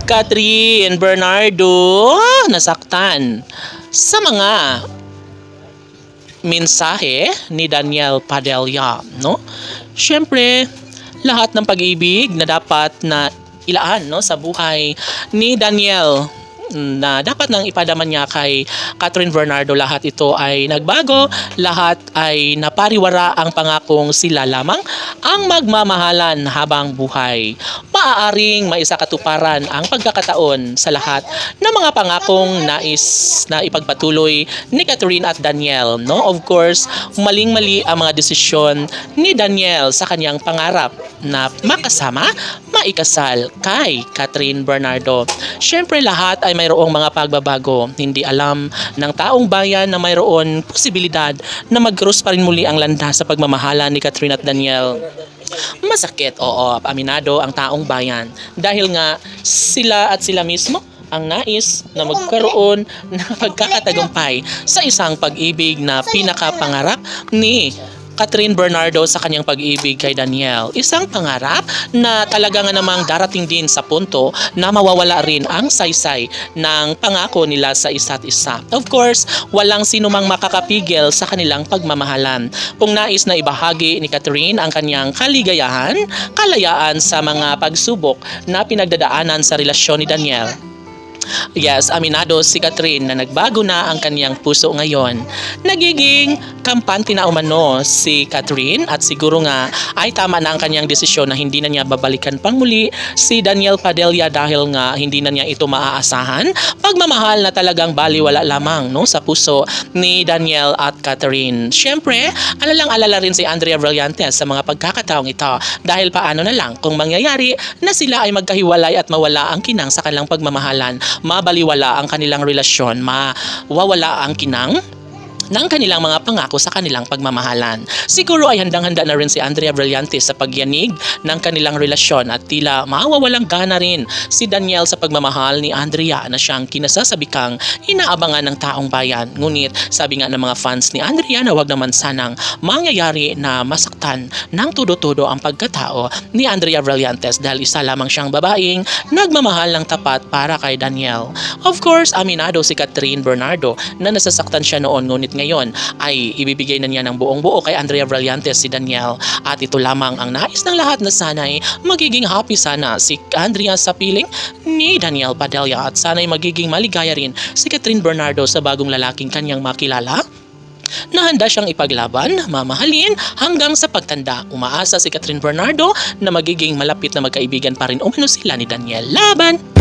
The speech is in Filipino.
Catherine Bernardo nasaktan sa mga mensahe ni Daniel Padilla, no? Siyempre, lahat ng pag-ibig na dapat na ilaan, no, sa buhay ni Daniel na dapat nang ipadaman niya kay Catherine Bernardo, lahat ito ay nagbago, lahat ay napariwara ang pangakong sila lamang ang magmamahalan habang buhay. Maaaring maisakatuparan ang pagkakataon sa lahat ng mga pangakong nais na ipagpatuloy ni Catherine at Daniel, no? Of course, maling-mali ang mga desisyon ni Daniel sa kanyang pangarap na makasama, maikasal kay Catherine Bernardo. Siyempre, lahat ay mayroong mga pagbabago. Hindi alam ng taong bayan na mayroon posibilidad na mag-cross pa rin muli ang landas sa pagmamahala ni Catherine at Daniel. Masakit, oo, aminado ang taong bayan. Dahil nga sila mismo ang nais na magkaroon ng pagkakatagumpay sa isang pag-ibig na pinakapangarap ni Catherine Bernardo sa kanyang pag-ibig kay Daniel. Isang pangarap na talaga nga namang darating din sa punto na mawawala rin ang saysay ng pangako nila sa isa't isa. Of course, walang sino mang makakapigil sa kanilang pagmamahalan. Kung nais na ibahagi ni Catherine ang kanyang kaligayahan, kalayaan sa mga pagsubok na pinagdadaanan sa relasyon ni Daniel. Yes, aminado si Catherine na nagbago na ang kanyang puso ngayon. Nagiging kampante na umano si Catherine at siguro nga ay tama na ang kanyang desisyon na hindi na niya babalikan pang muli si Daniel Padilla dahil nga hindi na niya ito maaasahan. Pagmamahal na talagang baliwala lamang, no, sa puso ni Daniel at Catherine. Siyempre, alalang-alala rin si Andrea Brillantes sa mga pagkakataong ito dahil paano na lang kung mangyayari na sila ay magkahiwalay at mawala ang kinang sa kanilang pagmamahalan, mabaliwala ang kanilang relasyon, mawawala ang kinang ng kanilang mga pangako sa kanilang pagmamahalan. Siguro ay handang-handa na rin si Andrea Brillantes sa pagyanig ng kanilang relasyon at tila mawawalang gana rin si Daniel sa pagmamahal ni Andrea na siyang kinasasabikang inaabangan ng taong bayan. Ngunit sabi nga ng mga fans ni Andrea na wag naman sanang mangyayari na masaktan ng todo-todo ang pagkatao ni Andrea Brillantes dahil isa lamang siyang babaeng nagmamahal ng tapat para kay Daniel. Of course, aminado si Catherine Bernardo na nasasaktan siya noon, ngunit ngayon ay ibibigay na niya ng buong buo kay Andrea Brillantes si Daniel at ito lamang ang nais ng lahat na sana'y magiging happy sana si Andrea sa piling ni Daniel Padilla at sana'y magiging maligaya rin si Catherine Bernardo sa bagong lalaking kanyang makilala na handa siyang ipaglaban, mamahalin hanggang sa pagtanda. Umaasa si Catherine Bernardo na magiging malapit na magkaibigan pa rin umano sila ni Daniel. Laban!